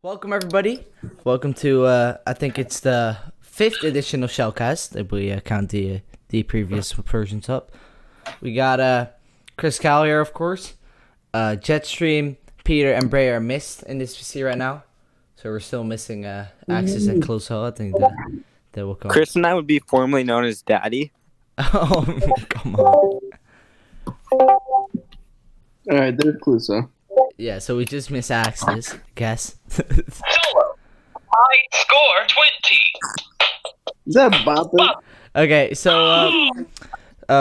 Welcome everybody. Welcome to I think it's the 5th edition of ShellCast if we count the previous versions up. We got Chris Cal here, of course. Jetstream, Peter, and Bray are missed in this PC right now, so we're still missing Axis and Closo. I think that will come. Chris and I would be formerly known as Daddy. Oh, come on. All right, there's Cluso. Yeah, so we just miss Axis, I guess. Solo. I score 20. Is that Bopper? Okay, so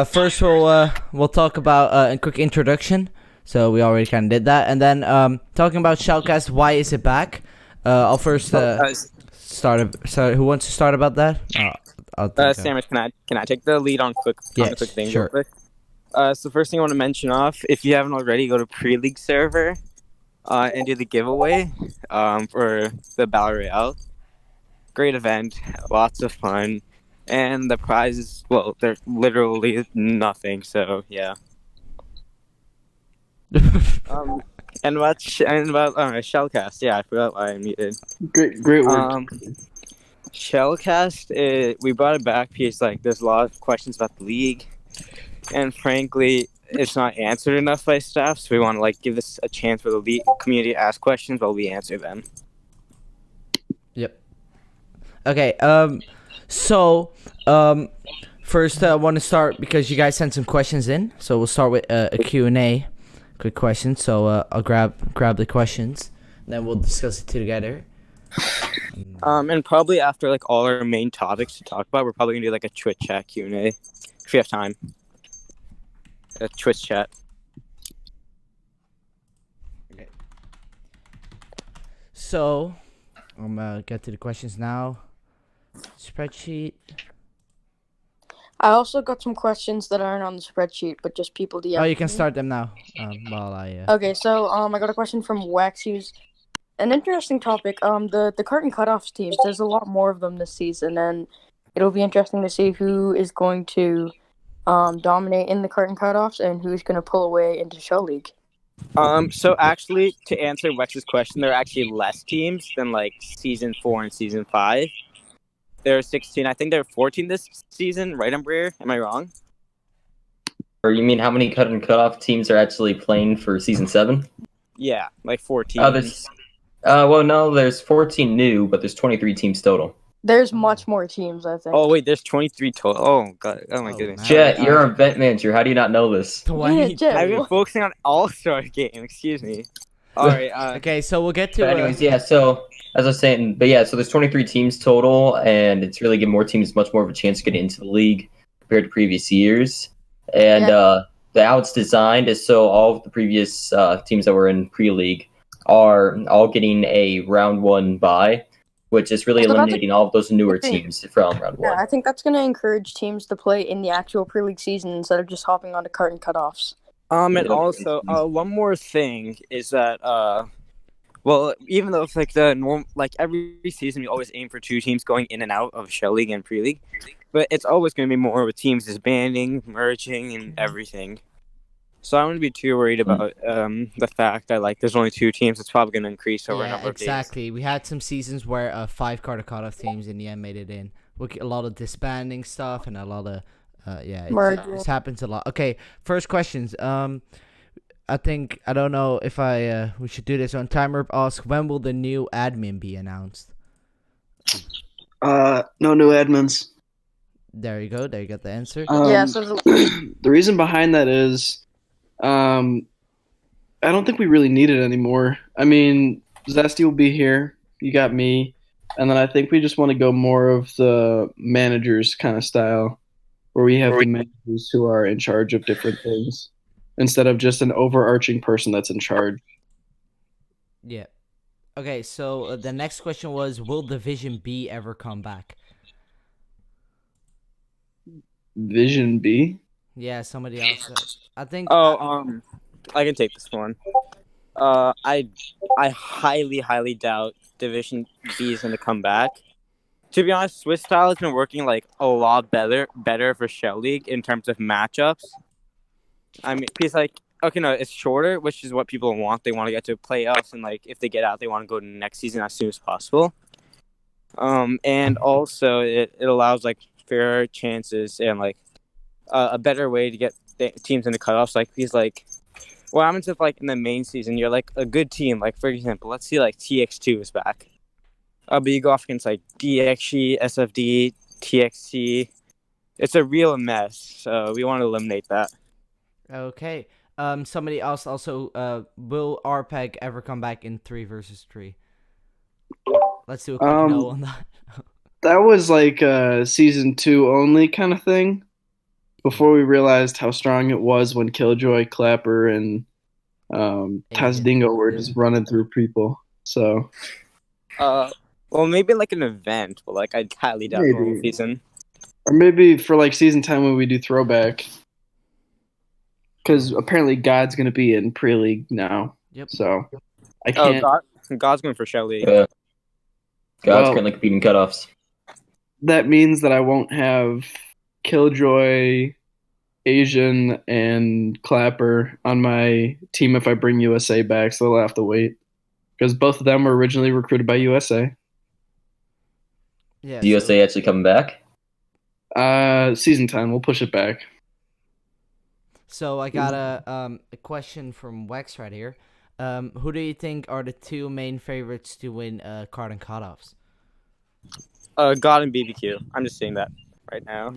first we'll talk about a quick introduction. So we already kind of did that, and then talking about ShellCast, why is it back? I'll first start. Who wants to start about that? Sandwich, can I take the lead on quick thing sure. real quick? So first thing I want to mention off, if you haven't already, go to pre-league server and do the giveaway for the Battle Royale. Great event, lots of fun, and the prizes, well, they're literally nothing, so yeah. And about ShellCast, yeah, I forgot why I muted. Great work. ShellCast, we brought it back because there's a lot of questions about the league. And frankly, it's not answered enough by staff, so we want to give this a chance for the community to ask questions while we answer them. Yep. Okay. First, I want to start because you guys sent some questions in, so we'll start with a Q&A, quick question. So I'll grab the questions, and then we'll discuss it together. And probably after all our main topics to talk about, we're probably gonna do a Twitch chat Q&A if we have time. A Twitch chat. Okay. So, I'm gonna get to the questions now. Spreadsheet. I also got some questions that aren't on the spreadsheet, but just people DM. Oh, you can start them now. While I. Okay, so I got a question from Wax. Who's an interesting topic. The curtain cutoffs teams. There's a lot more of them this season, and it'll be interesting to see who is going to dominate in the curtain cutoffs and who's going to pull away into Shell League. So actually, to answer Wex's question, there are actually less teams than season 4 and season 5. There are 16. I think there are 14 this season, right, Umbrier? Am I wrong? Or you mean how many cut and cutoff teams are actually playing for season 7? Yeah, 14. Well, no, there's 14 new, but there's 23 teams total. There's much more teams, I think. Oh wait, there's 23 total. Oh god, oh my goodness. Jet, you're a event manager. How do you not know this? Yeah, Jet. I've been focusing on All-Star game. Excuse me. All right. Okay, so we'll get to. But anyways, yeah. So as I was saying, so there's 23 teams total, and it's really giving more teams much more of a chance to get into the league compared to previous years. And how it's designed is so all of the previous teams that were in pre-league are all getting a round 1 bye, which is really eliminating all of those newer teams from round 1. Yeah, I think that's going to encourage teams to play in the actual pre-league season instead of just hopping onto curtain cutoffs. And also, one more thing is that, well, even though it's the norm, every season we always aim for 2 teams going in and out of Shell League and pre-league, but it's always going to be more with teams disbanding, merging, and everything. So I wouldn't be too worried about the fact that there's only 2 teams. It's probably going to increase over a number of days. Exactly. We had some seasons where 5 curtain cutoff teams in the end made it in. A lot of disbanding stuff and a lot of this happens a lot. Okay, first questions. I don't know if we should do this on timer. Ask, when will the new admin be announced? No new admins. There you go. There you got the answer. So the reason behind that is, I don't think we really need it anymore. I mean, Zesty will be here. You got me, and then I think we just want to go more of the managers kind of style, where we have the managers who are in charge of different things, instead of just an overarching person that's in charge. Yeah. Okay, so the next question was, will Division B ever come back? Vision B? Yeah, somebody else. I think. I can take this one. I highly doubt Division B is going to come back. To be honest, Swiss style has been working a lot better for Shell League in terms of matchups. I mean, because okay, no, it's shorter, which is what people want. They want to get to playoffs, and like if they get out, they want to go to next season as soon as possible. And also it allows like fairer chances and like a better way to get teams into cutoffs. Like these like, what happens if like in the main season you're like a good team? Like for example, let's see like TX2 is back. But you go off against like DXG, SFD, TXT. It's a real mess. So we want to eliminate that. Okay. Somebody else also. Will RPEG ever come back in 3 versus 3? Let's do a quick no on that. That was like a season 2 only kind of thing. Before we realized how strong it was when Killjoy, Clapper, and Tazdingo were just running through people. So. Well, maybe like an event, but like I'd highly doubt normal season. Or maybe for like season 10 when we do throwback. Because apparently God's going to be in pre-league now. Yep. So I can't. God's going for Shelly. God's currently competing cutoffs. That means that I won't have Killjoy, Asian, and Clapper on my team if I bring USA back, so they'll have to wait. Because both of them were originally recruited by USA. Yeah. Is USA actually coming back? Season 10, we'll push it back. So I got a question from Wex right here. Who do you think are the 2 main favorites to win card and cutoffs? God and BBQ. I'm just saying that right now.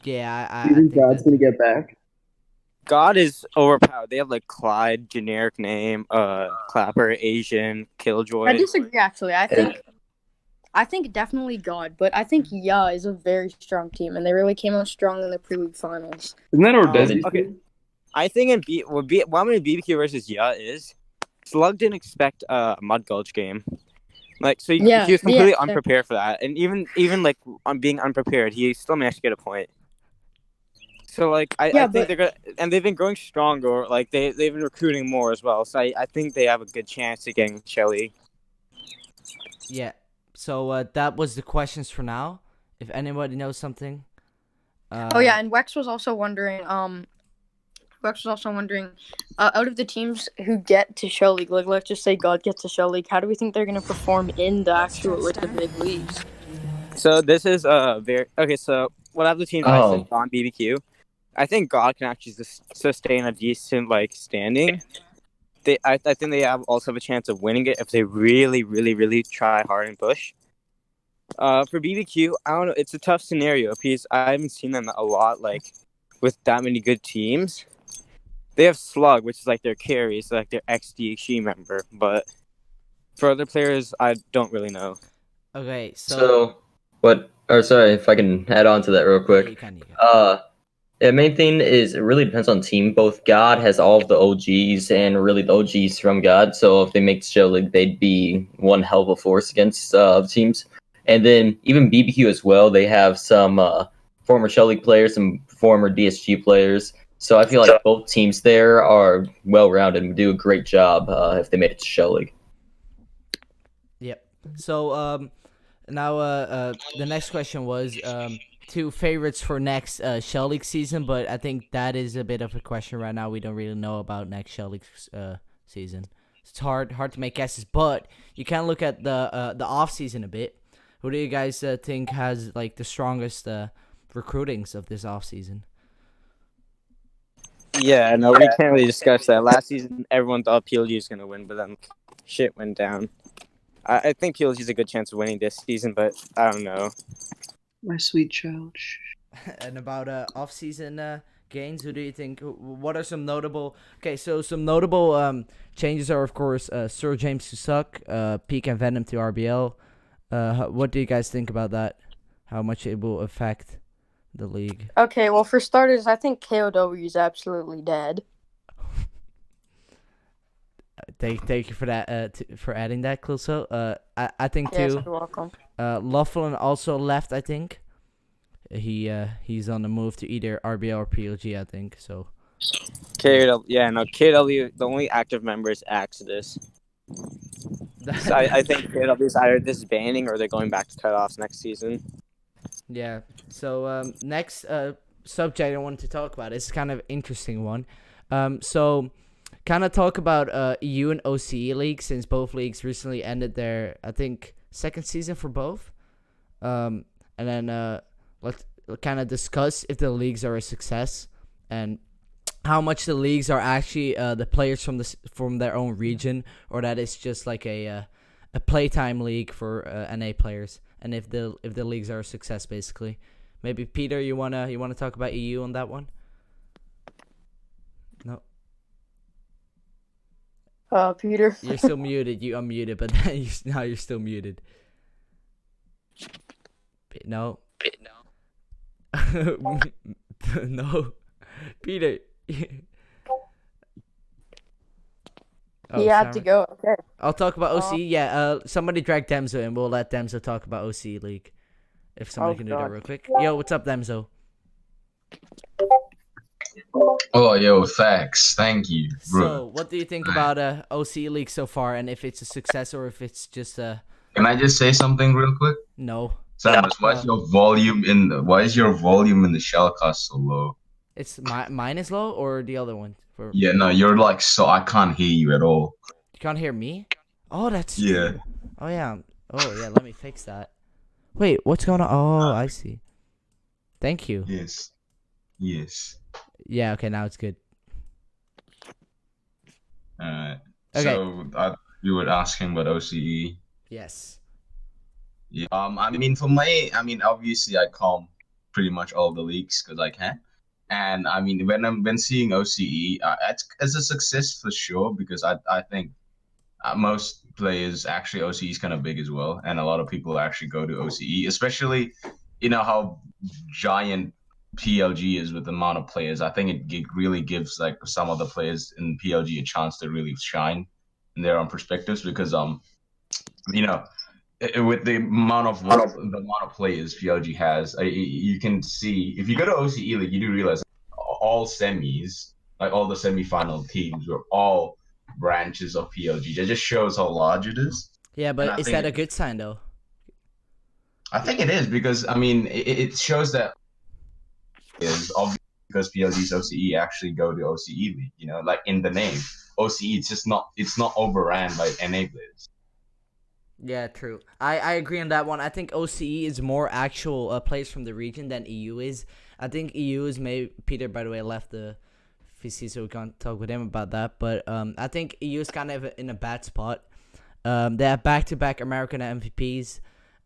Yeah, I You think think God's going to get back? God is overpowered. They have like Clyde, generic name, Clapper, Asian, Killjoy. I disagree. Actually, I think definitely God, but I think Ya is a very strong team, and they really came out strong in the pre-league finals. Isn't that Ordezi? Okay. I think what BBQ versus Ya is, Slug didn't expect a Mud Gulch game. Like, so he was completely unprepared for that. And even like on being unprepared, he still managed to get a point. So like I think they're gonna, and they've been growing stronger. Like they've been recruiting more as well. So I think they have a good chance of getting Shelly. Yeah. So that was the questions for now. If anybody knows something. Oh yeah, and Wex was also wondering. Out of the teams who get to Shell League, like let's just say God gets to Shell League, how do we think they're gonna perform in the actual like the big leagues? So this is okay. So what have the teams I said on BBQ? I think God can actually sustain a decent like standing. I think they also have a chance of winning it if they really, really, really try hard and push. For BBQ, I don't know. It's a tough scenario because I haven't seen them a lot like with that many good teams. They have Slug, which is like their carry, so like their ex-DXG member. But for other players, I don't really know. Okay, so what? Or sorry, if I can add on to that real quick. Yeah, you can. The main thing is it really depends on team. Both God has all of the OGs and really the OGs from God. So if they make the show, like, they'd be one hell of a force against teams. And then even BBQ as well. They have some former Shell League players, some former DSG players. So I feel like both teams there are well-rounded and would do a great job if they made it to Shell League. Yep. So now the next question was 2 favorites for next Shell League season, but I think that is a bit of a question right now. We don't really know about next Shell League season. It's hard to make guesses, but you can look at the off season a bit. Who do you guys think has like the strongest recruitings of this off season? Yeah, no, we can't really discuss that. Last season, everyone thought PLG was going to win, but then shit went down. I think PLG is a good chance of winning this season, but I don't know. My sweet child. And about off-season gains, who do you think? What are some notable? Okay, so some notable changes are, of course, Sir James to Suck, Peak and Venom to RBL. What do you guys think about that? How much it will affect the league? Okay, well, for starters, I think KOW is absolutely dead. Thank you for that. For adding that, Cluso. I think too. Yes, you're welcome. Laughlin also left. I think he's on the move to either RBL or PLG. I think so. KW, KW. The only active member is Exodus. So I think KW is either disbanding or they're going back to cutoffs next season. Yeah. So next subject I wanted to talk about is kind of interesting one. So kind of talk about EU and OCE league, since both leagues recently ended their, I think, second season for both. And then let's kind of discuss if the leagues are a success and how much the leagues are actually the players from their own region, or that it's just like a playtime league for NA players, and if the leagues are a success, basically. Maybe Peter, you wanna talk about EU on that one? No. Peter. You're still muted. You unmuted, but now you're still muted. No. No. Peter. He had to go. Okay. I'll talk about OC. Yeah. Somebody drag Demzo and we'll let Demzo talk about OC League. If somebody can do that real quick. Yo, what's up, Demzo? Oh, yo, thanks. Thank you, bro. So, what do you think about OC League so far, and if it's a success or if it's just a... Can I just say something real quick? No. Samus, why is your volume in the ShellCast so low? It's mine is low, or the other one? Yeah, no, you're like, so I can't hear you at all. You can't hear me? Oh, that's Yeah. true. Oh yeah. Let me fix that. Wait, what's going on? Oh, I see. Thank you. Yes. Yeah, okay, now it's good. Alright. Okay. So, you were asking about OCE. Yes. Yeah. I mean, obviously I calm pretty much all the leagues because I can. And I mean, when seeing OCE, it's a success for sure, because I think most players, actually OCE is kind of big as well, and a lot of people actually go to OCE, especially how giant PLG is with the amount of players. I think it really gives like some of the players in PLG a chance to really shine in their own perspectives, because with the amount of players PLG has, you can see, if you go to OCE League, you do realize all semis, like all the semi-final teams, were all branches of PLG. That just shows how large it is. Yeah, but is that a good sign though? I think it is, because I mean it shows that is obviously, because PLG's OCE actually go to OCE League. Like in the name, OCE. It's not overran by NA players. Yeah, true. I agree on that one. I think OCE is more actual players from the region than EU is. I think EU is maybe... Peter, by the way, left the VC, so we can't talk with him about that. But I think EU is kind of in a bad spot. They have back-to-back American MVPs.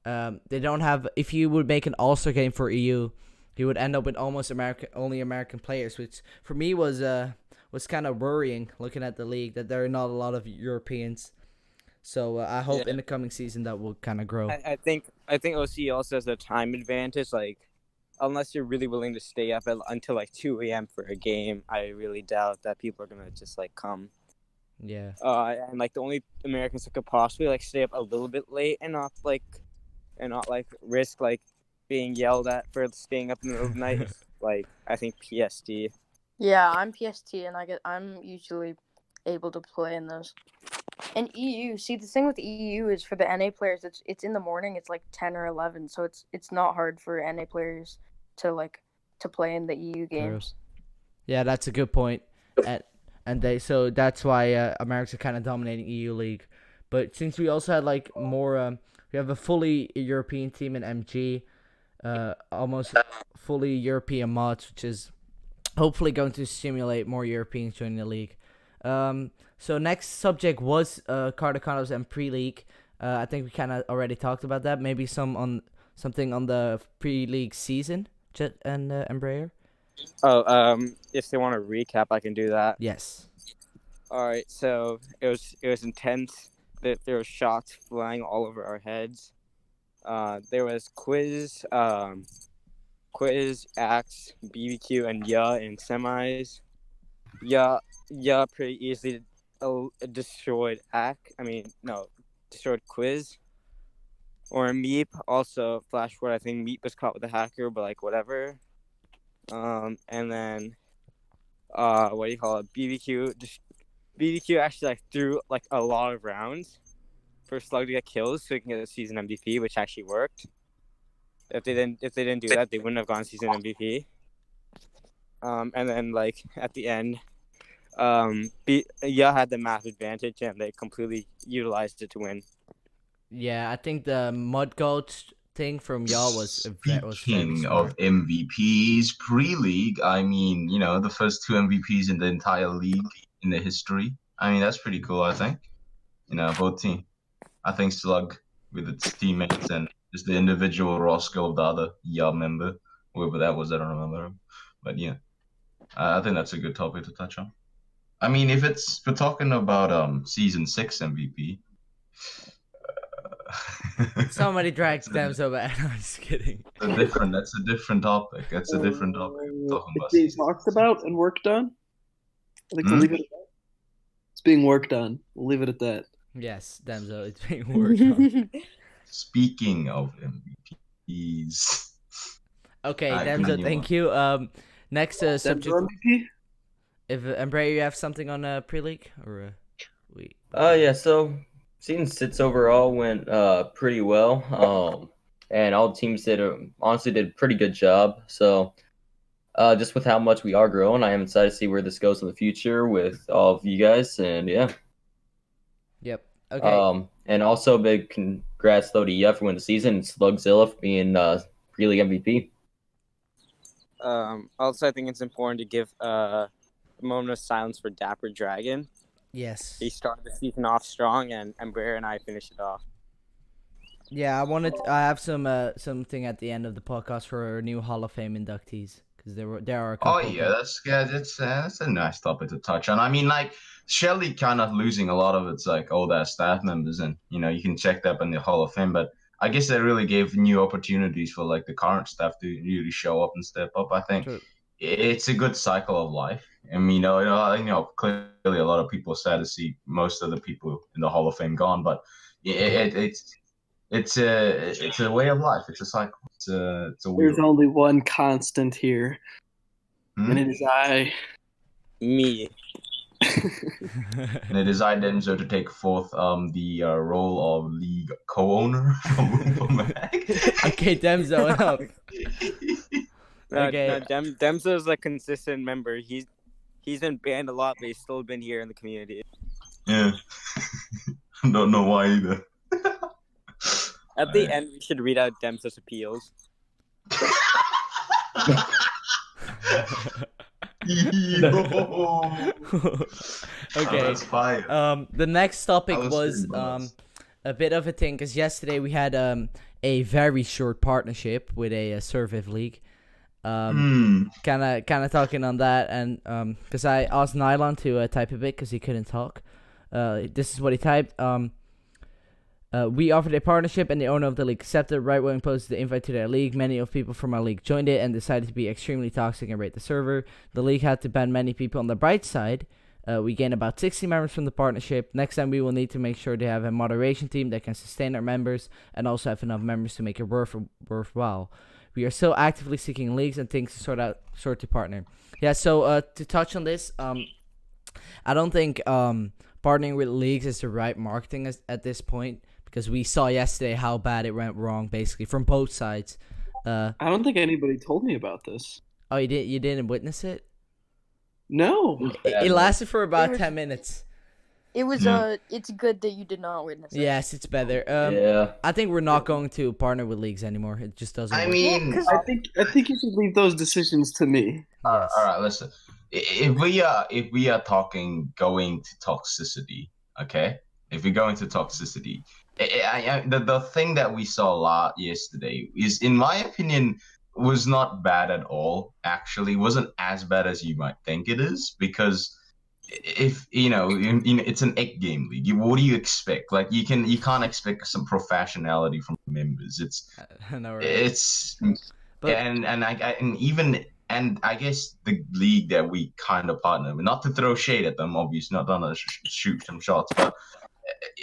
They don't have... If you would make an all-star game for EU, you would end up with almost only American players, which for me was kind of worrying, looking at the league, that there are not a lot of Europeans. So I hope in the coming season that will kind of grow. I think OC also has a time advantage. Like, unless you're really willing to stay up until like 2 a.m. for a game, I really doubt that people are gonna just like come. Yeah. And like the only Americans that could possibly like stay up a little bit late and not risk like being yelled at for staying up in the middle of the night is, like, I think PST. Yeah, I'm PST, and I'm usually able to play in those. And EU, see, the thing with EU is for the NA players, it's in the morning. It's like 10 or 11, so it's not hard for NA players to play in the EU games. Yeah, that's a good point. So that's why America's kind of dominating EU League. But since we also had like more, we have a fully European team in MG, almost fully European mods, which is hopefully going to stimulate more Europeans joining the league. So next subject was Cardicanos and pre-league. I think we kind of already talked about that. Maybe something on the pre-league season, Jet and Embraer. If they want to recap, I can do that. Yes. All right. So it was intense. There were shots flying all over our heads. There was Quiz, Axe, BBQ, and Ya in semis. Ya pretty easily destroyed destroyed Quiz. Or Meep, also flash forward, I think Meep was caught with a hacker, but like whatever. And then what do you call it? BBQ actually like threw like a lot of rounds for Slug to get kills so he can get a season MVP, which actually worked. If they didn't do that, they wouldn't have gone season MVP. And then like at the end, Yale had the map advantage and they completely utilized it to win. Yeah, I think the mud goats thing from y'all was very Speaking smart. of MVPs pre-league, I mean, the first 2 MVPs in the entire league in the history. I mean, that's pretty cool, I think. Both team. I think Slug with its teammates and just the individual raw skill of the other Yale member, whoever that was, I don't remember him. But yeah, I think that's a good topic to touch on. I mean, if we're talking about season 6 MVP. Somebody dragged them so bad. I'm just kidding. That's a different topic. That's a different topic. Talking about It's being season talked 6. about and worked on. I think we'll leave it at that. It's being worked on. We'll leave it at that. Yes, Demzo, it's being worked on. Speaking of MVPs. Okay, Alright, Demzo, continue thank on. you. Next subject. Denver MVP? If Embraer, you have something on pre-league or we? Yeah. So season 6 overall went pretty well. And all teams honestly did a pretty good job. So just with how much we are growing, I am excited to see where this goes in the future with all of you guys. And yeah. Yep. Okay. And also big congrats though to EF for winning the season and Slugzilla for being pre-league MVP. Also, I think it's important to give a moment of silence for Dapper Dragon. Yes. He started the season off strong, and Brer and I finished it off. Yeah, I have something at the end of the podcast for our new Hall of Fame inductees because there are a couple. Oh yeah, that's a nice topic to touch on. I mean, like Shelly kind of losing a lot of its like older staff members, and you can check that in the Hall of Fame. But I guess that really gave new opportunities for like the current staff to really show up and step up. I think True. it's a good cycle of life. I mean, clearly a lot of people are sad to see most of the people in the Hall of Fame gone, but it's a way of life. It's a cycle. It's a There's wheel. only one constant here, and it is I. Me. And it is I, Denzo, to take forth the role of league co-owner from Mac. Okay, Demzo, enough. Okay. Demzo's a consistent member. He's been banned a lot, but he's still been here in the community. Yeah. I don't know why either. At the end, we should read out Demzo's appeals. Okay. That's fire. The next topic I was was thinking about this. a bit of a thing because yesterday we had a very short partnership with a Surviv league. Kind of talking on that, and because I asked Nylon to type a bit because he couldn't talk. This is what he typed. We offered a partnership and the owner of the league accepted. Right when we posted the invite to their league, many of people from our league joined it and decided to be extremely toxic and raid the server. The league had to ban many people. On the bright side, we gained about 60 members from the partnership. Next time we will need to make sure they have a moderation team that can sustain our members and also have enough members to make it worthwhile. We are still actively seeking leagues and things to sort to partner. Yeah, so to touch on this, I don't think partnering with leagues is the right marketing at this point because we saw yesterday how bad it went wrong, basically from both sides. I don't think anybody told me about this. Oh, you didn't witness it? No. It lasted for about 10 minutes. It was it's good that you did not witness it. Yes, it's better. Yeah. I think we're not going to partner with leagues anymore. It just doesn't I work. mean, Yeah, I think you should leave those decisions to me. Yes. all right, listen. If we are talking going to toxicity, okay? If we go into toxicity, the thing that we saw a lot yesterday is, in my opinion, was not bad at all. Actually, wasn't as bad as you might think it is, because if it's an 8-game league. What do you expect? Like you can't expect some professionality from members. I know, right? It's But- and I guess the league that we kind of partner with, not to throw shade at them, obviously, not to shoot some shots, but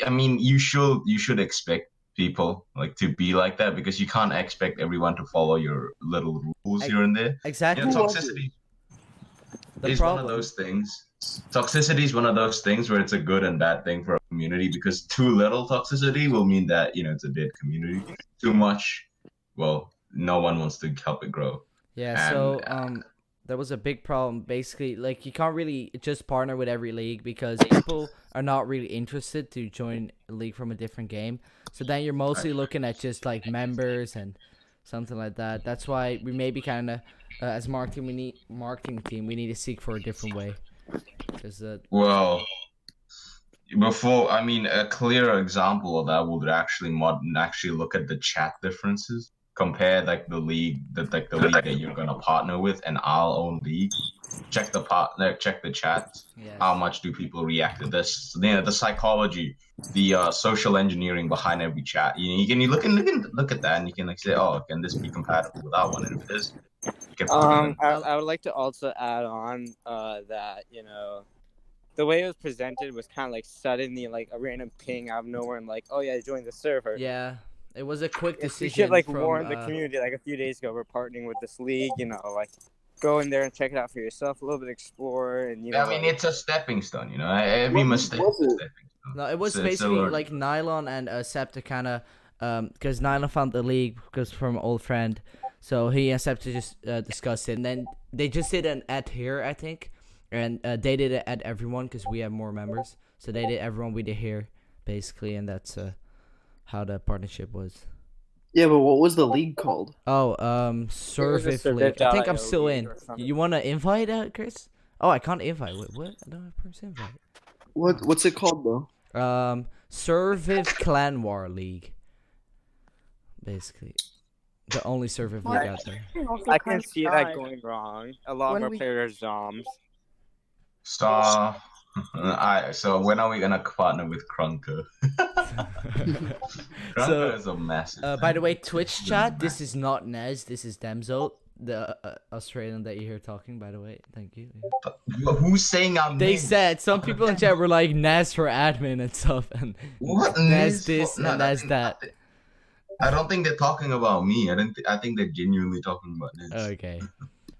I mean, you should expect people like to be like that, because you can't expect everyone to follow your little rules here and there. Exactly. Toxicity The is one of those things. Toxicity is one of those things where it's a good and bad thing for a community, because too little toxicity will mean that it's a dead community. Too much, well, no one wants to help it grow. Yeah, And, so that was a big problem. Basically, like you can't really just partner with every league because people are not really interested to join a league from a different game. So then you're mostly looking at just like members and something like that. That's why we maybe kind of, as marketing team, we need to seek for a different way. Because Well, before I mean, a clear example of that would actually look at the chat differences. Compare like the league that you're gonna partner with and our own league. Check the chat. yes. How much do people react to this? The psychology, the social engineering behind every chat. You can look at that and you can like say, oh, can this be compatible with that one? And if it is, you can put it in. I would like to also add on that the way it was presented was kind of like suddenly like a random ping out of nowhere and like, oh yeah, join the server. Yeah, it was a quick You decision. should like from, warn the community like a few days ago. We're partnering with this league, like go in there and check it out for yourself, a little bit explore, and I mean, it's a stepping stone. Every mistake is a stepping stone. No, it was basically like Nylon and Septa kind of, because Nylon found the league because from an old friend, so he and Septa just discussed it, and then they just did an ad here, I think, and they did it at everyone because we have more members, so they did everyone, we did here, basically, and that's how the partnership was. Yeah, but what was the league called? Oh, Survive League. I think I'm still in. You want to invite, Chris? Oh, I can't invite. Wait, what? I don't have person invite. What's it called though? Survive Clan War League. Basically, the only Survive League out there. I can see that going wrong. A lot of our players are zoms. So when are we gonna partner with Krunker? Krunker is a massive. By the way, Twitch chat. This is not Nez. This is Demzo, the Australian that you hear talking. By the way, thank you. Who's saying I'm? They said some people in chat were like Nez for admin and stuff, and what Nez this and Nez that. I don't think they're talking about me. I think they're genuinely talking about Nez. Okay.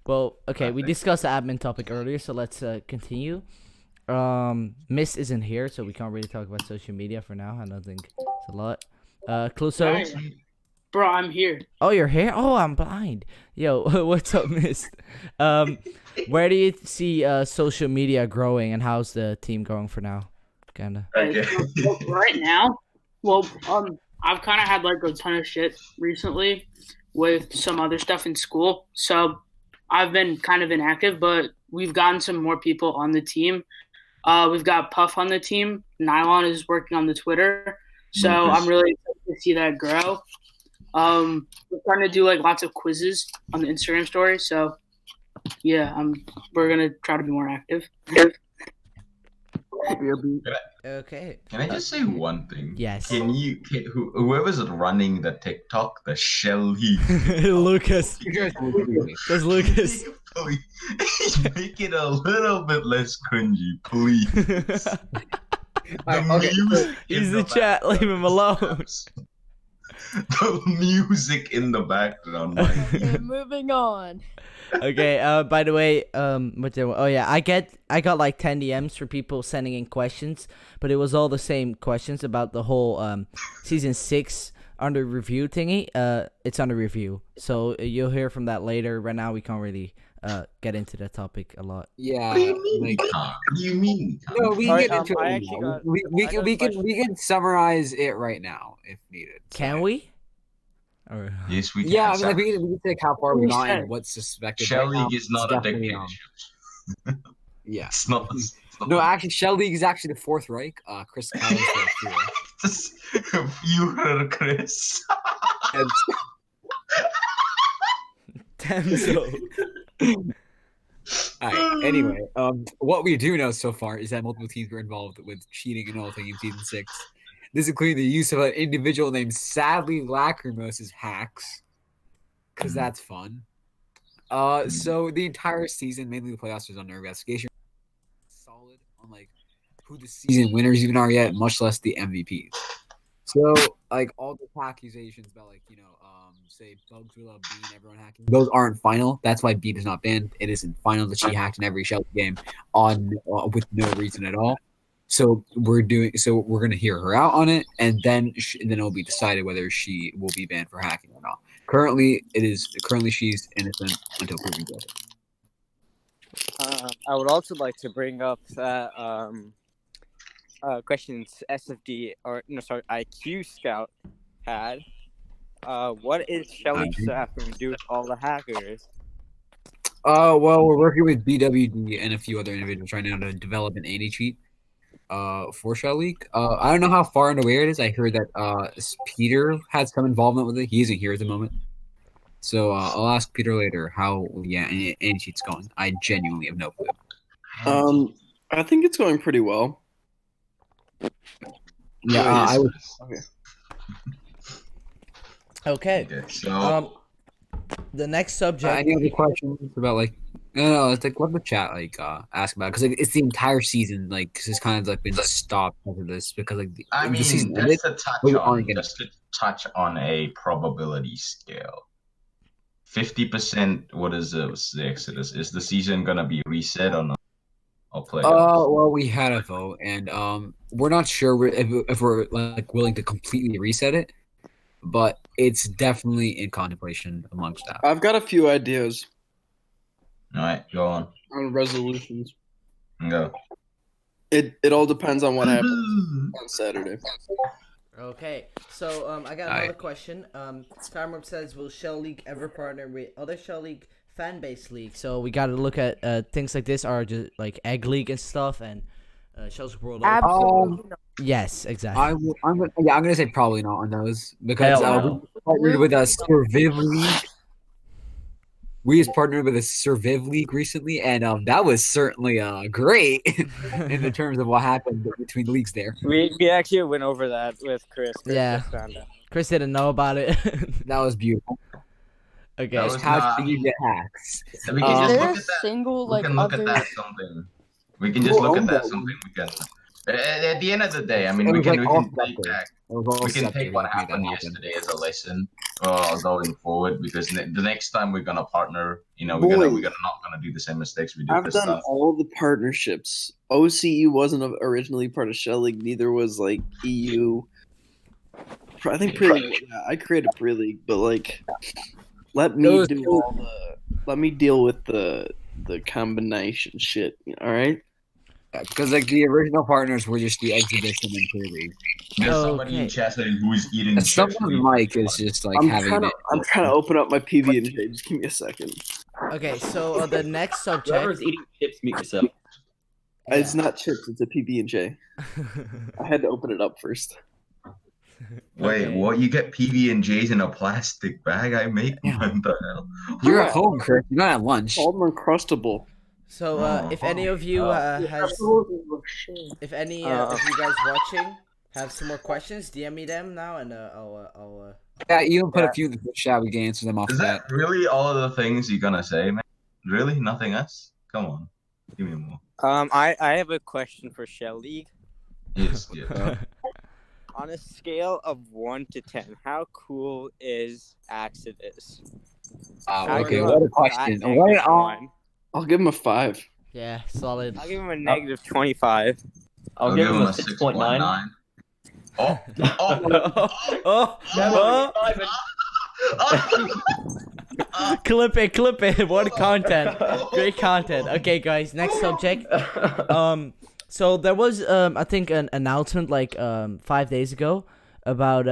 Well, okay. We discussed the admin topic earlier, so let's continue. Miss isn't here, so we can't really talk about social media for now. I don't think it's a lot. Cluso? Bro, I'm here. Oh, you're here? Oh, I'm blind. Yo, what's up, Miss? Where do you see social media growing, and how's the team going for now? Kinda. Okay. Well, right now, I've kind of had like a ton of shit recently with some other stuff in school, so I've been kind of inactive, but we've gotten some more people on the team. We've got Puff on the team. Nylon is working on the Twitter. So I'm really excited to see that grow. We're trying to do like lots of quizzes on the Instagram story. So yeah, we're gonna try to be more active. Okay. Can I just say one thing? Yes. Whoever's running the TikTok, the Shelly. Lucas. Because Lucas. Please make it a little bit less cringy, please. He's the chat. Leave him alone. The music in the background. Okay, moving on. Okay. By the way, I got like 10 DMs for people sending in questions, but it was all the same questions about the whole season 6 under review thingy. It's under review, so you'll hear from that later. Right now, we can't really get into that topic a lot. Yeah. What do you mean? What do you mean? No, we can get into I it. actually got- We can summarize it right now if needed. Can we? Or... Yes, we can. Yeah, I mean, like, we can take how far we've gone said? and what's suspected. Shell right now. League is not It's a definitely, dictatorship. Yeah. It's not. No, actually, Shell League is actually the Fourth Reich. Chris Collins You heard Chris. and Damn so. Alright, anyway, what we do know so far is that multiple teams were involved with cheating and all thing in Season 6. This including the use of an individual named Sadly Lacrimose as hacks, because that's fun. So the entire season, mainly the playoffs, was under investigation. Solid on, like, who the season winners even are yet, much less the MVPs. So, like, all the accusations about, like, say Bugs will love Bean, everyone hacking, those aren't final. That's why Bean is not banned. It isn't final that she hacked in every Shell game on with no reason at all. So we're gonna hear her out on it, and then it'll be decided whether she will be banned for hacking or not. Currently she's innocent until proven guilty. I would also like to bring up that questions SFD or no, sorry, IQ Scout had. What is Shelly Staff going to do with all the hackers? Well, we're working with BWD and a few other individuals right now to develop an anti-cheat for Shell League. I don't know how far and aware it is. I heard that Peter had some involvement with it. He isn't here at the moment. So I'll ask Peter later how anti-cheat's going. I genuinely have no clue. I think it's going pretty well. Yeah, I would. Okay. So the next subject. Any other questions about like? No, it's like what the chat ask about because like, it's the entire season like cause it's kind of like been stopped because of this because like I mean, the season just to touch on a probability scale. 50%. What is the Exodus? Is the season gonna be reset or not? I'll play. Well, we had a vote, and we're not sure if we're like willing to completely reset it, but it's definitely in contemplation amongst that. I've got a few ideas. All right, go on Resolutions. Go. It all depends on what happens on Saturday. Okay, so I got another question. Timer says, will Shell League ever partner with other Shell League fan base leagues? So we got to look at things like this, or just like Egg League and stuff, and Shell's World. Absolutely not. Yes, exactly. I'm gonna say probably not on those because we partnered with a Surviv League. We just partnered with a Surviv League recently, and that was certainly great in the terms of what happened between leagues there. We actually went over that with Chris. Yeah. just found out. Chris didn't know about it. That was beautiful. Okay. That was How not- do you get hacks? We can just Is there look a at that. single We like can look other? at that something. We can just look at that something. We can. At the end of the day, I mean, It we was can like all take back. It was all We can Scepter take what that made that happened happen. yesterday as a lesson going forward, because the next time we're gonna partner, we're not gonna do the same mistakes we did I've this done time. all the partnerships. OCE wasn't originally part of Shell League. Neither was like EU. I think I created Pre-League, but like, let me deal with the combination shit. All right. Because like the original partners were just the exhibition and Pre-League. There's somebody in chat saying who is eating. And someone's mic is just like I'm having trying to open up my PB&J. Just give me a second. Okay, so the next subject. Whoever's eating chips, mute yourself. It's not chips. It's a PB&J. I had to open it up first. Wait, Okay. what? You get PB&Js in a plastic bag? I make one. The hell? You're at home, Chris. You're not at lunch. All Uncrustable. So if any of you if any of you guys watching have some more questions, DM me them now, and I'll. Yeah, you can put a few in the chat. We can answer them off Is that really all of the things you're gonna say, man? Really? Nothing else? Come on, give me more. I have a question for Shell League. Yes. On a scale of 1 to 10, how cool is Exodus? Okay, what a question. I'll give him a 5. Yeah, solid. I'll give him a negative 25. I'll give him a 6.9. Clip it. What content. Great content. Okay, guys, next subject. So there was I think an announcement like 5 days ago about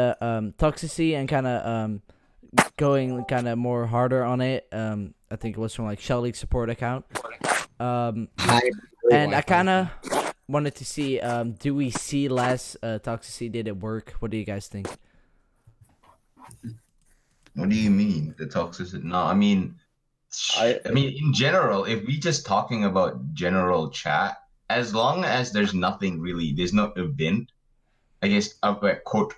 toxicity and kind of going kind of more harder on it. I think it was from like Shell League support account. And I kind of wanted to see do we see less toxicity? Did it work? What do you guys think? What do you mean the toxicity? No, I mean in general, if we just talking about general chat, as long as there's nothing really, there's no event, I guess, quote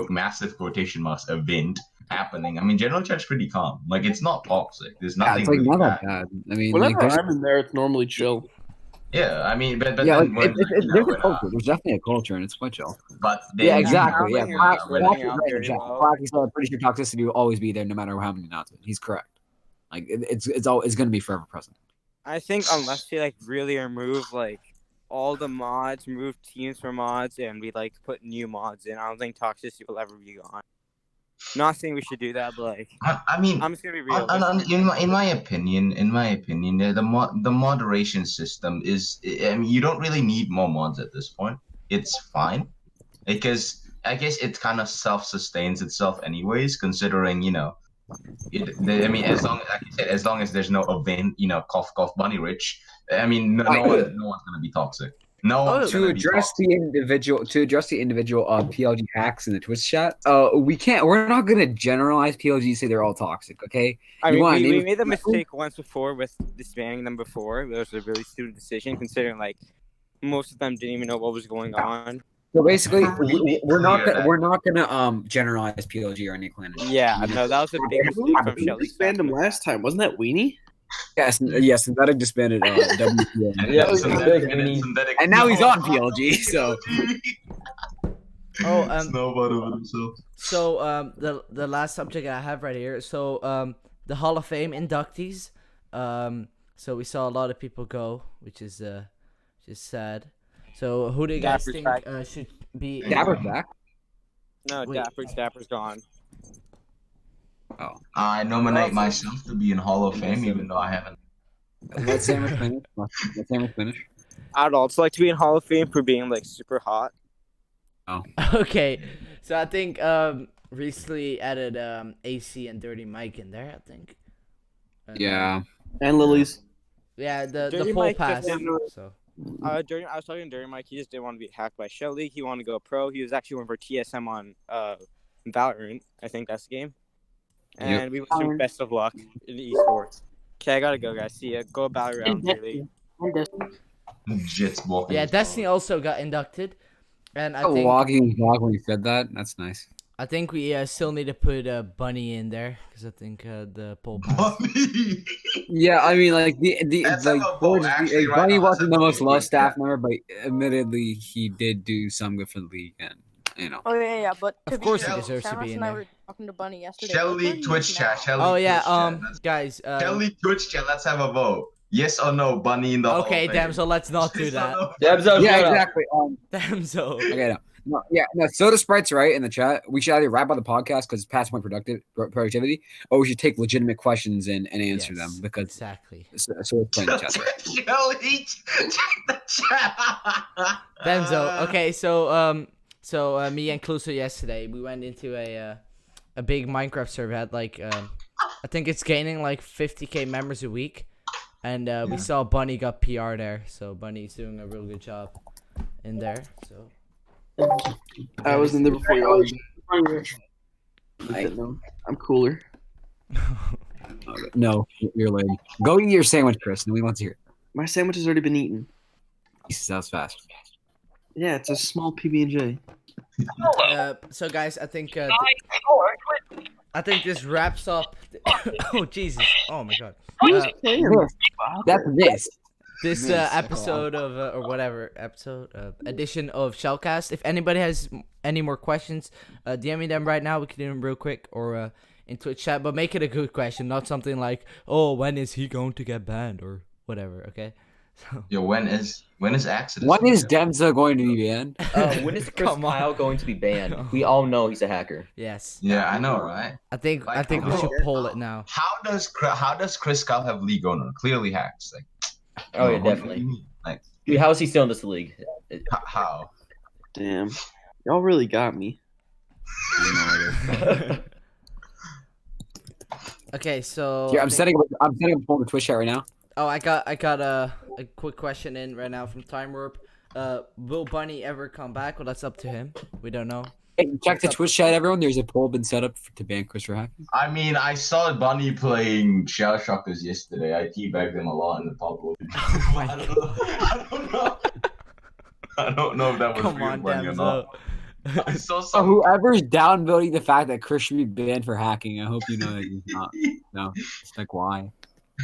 massive quotation marks, event happening. I mean, general chat's pretty calm. Like, it's not toxic. There's nothing. It's like really not that bad. bad. I mean, Whenever like, I'm in there, it's normally chill. Yeah, I mean, but yeah, then like, there's a culture. There's definitely a culture, and it's quite chill. But then, Yeah, exactly. Yeah, Pretty sure toxicity will always be there, no matter how many knots. He's correct. Like it's going to be forever present. I think unless they like really remove like all the mods, remove teams for mods, and we like put new mods in, I don't think toxicity will ever be gone. Not saying we should do that, but like, I mean, I'm just gonna be real. in my opinion, the moderation system is. I mean, you don't really need more mods at this point. It's fine because I guess it kind of self-sustains itself anyways. Considering I mean, as long like you said, as long as there's no event, cough cough bunny rich. I mean, no one's gonna be toxic. No one's To gonna be address toxic. the individual PLG hacks in the Twitch chat, we're not gonna generalize PLG and say they're all toxic, okay? I You mean, wanna we name made the mistake once before with disbanding them before. It was a really stupid decision, considering like most of them didn't even know what was going on. So basically, Really we're not clear gonna, we're not gonna generalize PLG or any clan. Yeah, no, that was a big mistake from Who Shelly. disbanded him last time? Wasn't that Weenie? Yes, Synthetic disbanded WPN. Yeah, Synthetic, And now he's on PLG, so Oh, snowball over himself. So the last subject I have right here. So the Hall of Fame inductees. So we saw a lot of people go, which is just sad. So who do you guys Dapper's think back. should be? Dapper's back. No, Wait. Dapper's gone. I nominate myself to be in Hall of Fame, even though I haven't. Let Samus finish. I'd also like to be in Hall of Fame for being like super hot. Okay, so I think recently added AC and Dirty Mike in there. I think. Yeah. And Lily's. Yeah, the Dirty full Mike pass. just didn't- So I was talking to Dirty Mike. He just didn't want to be hacked by Shelly. He wanted to go pro. He was actually going for TSM on Valorant. I think that's the game. And we wish him best of luck in the esports. Okay, I gotta go, guys. See ya. Go battle round, really. Jits walking. yeah, his Destiny dog. also got inducted, and I Oh, think logging when you said that. That's nice. I think we still need to put Bunny in there because I think the poll pass. Bunny. Yeah, I mean, like That's like a vote, actually, right Bunny now. wasn't That's the a most vote. loved staff member, but admittedly, he did do some good for the league, and Oh yeah, but to Of be course he fair, deserves to Samus be in and I there. were talking to Bunny yesterday. Shelly Bunny Twitch is chat. now- Shelly Oh yeah, Twitch chat. Let's- guys. Shelly Twitch chat. Let's have a vote. Yes or no, Bunny in the Hall of Okay, Fame. damn. So let's not do Yes or that. no? Debzo, yeah, shut up. exactly. Damn. So. Okay, no. Soda Sprite's right in the chat. We should either wrap up the podcast because it's past point productivity, or we should take legitimate questions and answer them because Exactly. Soda Sprite in the chat. Shelly, check the chat. Benzo. Okay, so me and Cluso yesterday we went into a big Minecraft server. Had like I think it's gaining like 50k members a week, and we saw Bunny got PR there. So Bunny's doing a real good job in there. So I was in there before y'all. I'm cooler. No, you're late. Go eat your sandwich, Chris, and we want to hear it. My sandwich has already been eaten. That was fast. Yeah, it's a small PB&J. So guys, I think High score 20. I think this wraps up. Oh Jesus! Oh my God! That's this. This episode of or whatever edition of ShellCast. If anybody has any more questions, DM me them right now. We can do them real quick or in Twitch chat. But make it a good question, not something like, "Oh, when is he going to get banned?" or whatever. Okay. So. Yo, when is Exodus? When is Demza going to be banned? When is Chris Come on. Kyle going to be banned? We all know he's a hacker. Yes. Yeah, I know, right? I think we should poll it now. How does Chris Kyle have league owner? Clearly hacks. Like, Oh yeah, what do you definitely. mean? Like, Dude, how is he still in this league? how? Damn. Y'all really got me. Okay, so Here, I I'm think- setting up a poll in the Twitch chat right now. Oh, I got a quick question in right now from Time Warp. Will Bunny ever come back? Well, that's up to him. We don't know. Hey, check the Twitch chat, everyone. There's a poll been set up to ban Chris for hacking. I mean, I saw Bunny playing Shell Shockers yesterday. I teabagged him a lot in the top lobby. Oh my I don't know. I don't know if that was Come real on, Bunny or Denzo. not. I saw So some. whoever's downvoting the fact that Chris should be banned for hacking, I hope you know that he's not. No, it's like why?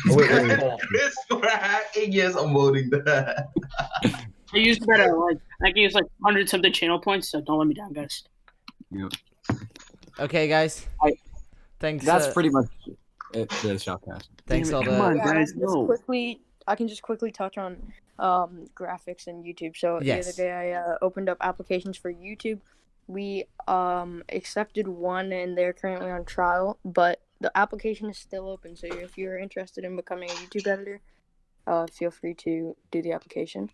Chris for hacking. Yes, I'm voting that. I used better. I can use 100 something channel points, so don't let me down, guys. Okay, guys. Thanks. That's pretty much it for the Shellcast. Thanks all Damn it, come on, the. Yeah, guys, no. I can just quickly touch on graphics and YouTube. So Yes. the other day I opened up applications for YouTube, We accepted one, and they're currently on trial. But the application is still open. So if you're interested in becoming a YouTube editor, feel free to do the application.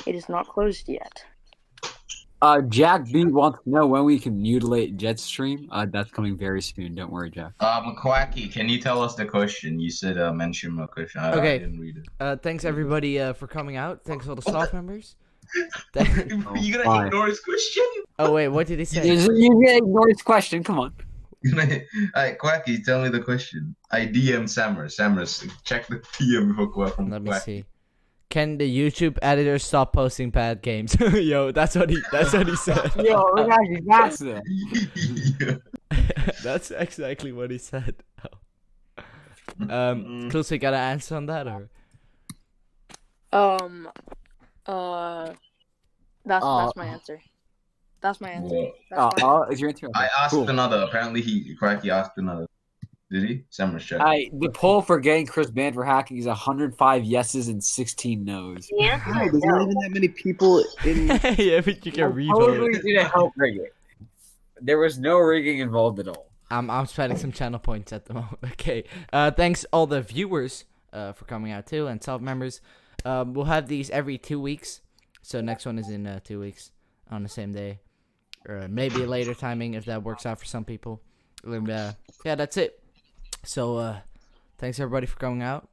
It is not closed yet. Jack B wants to know when we can mutilate Jetstream. That's coming very soon. Don't worry, Jack. Quacky, can you tell us the question? You said mention my question. I didn't read it. Thanks everybody for coming out. Thanks all the staff members. You gonna ignore his question? Oh wait, what did he say? You can't ignore his question. Come on. Alright, Quacky, tell me the question. I DM Sammer. Check the DM before from Let me Quacky. see. Can the YouTube editor stop posting bad games? Yo, that's what he said. Yo, we're actually fast though. That's exactly what he said. Cluso, you got an answer on that or? That's my answer. That's my answer. Yeah. That's my Is your answer? I asked Cool. another. Apparently, Quacky asked another. Did he? Sammer's check. The poll for getting Chris banned for hacking is 105 yeses and 16 nos. Yeah. Hi, there's not even that many people in. Yeah, but you can Totally revote. didn't help rig it. There was no rigging involved at all. I'm spending some channel points at the moment. Okay. Thanks all the viewers for coming out too, and sub members. We'll have these every 2 weeks. So next one is in 2 weeks on the same day, or maybe a later timing if that works out for some people. And, yeah, that's it. So thanks everybody for coming out.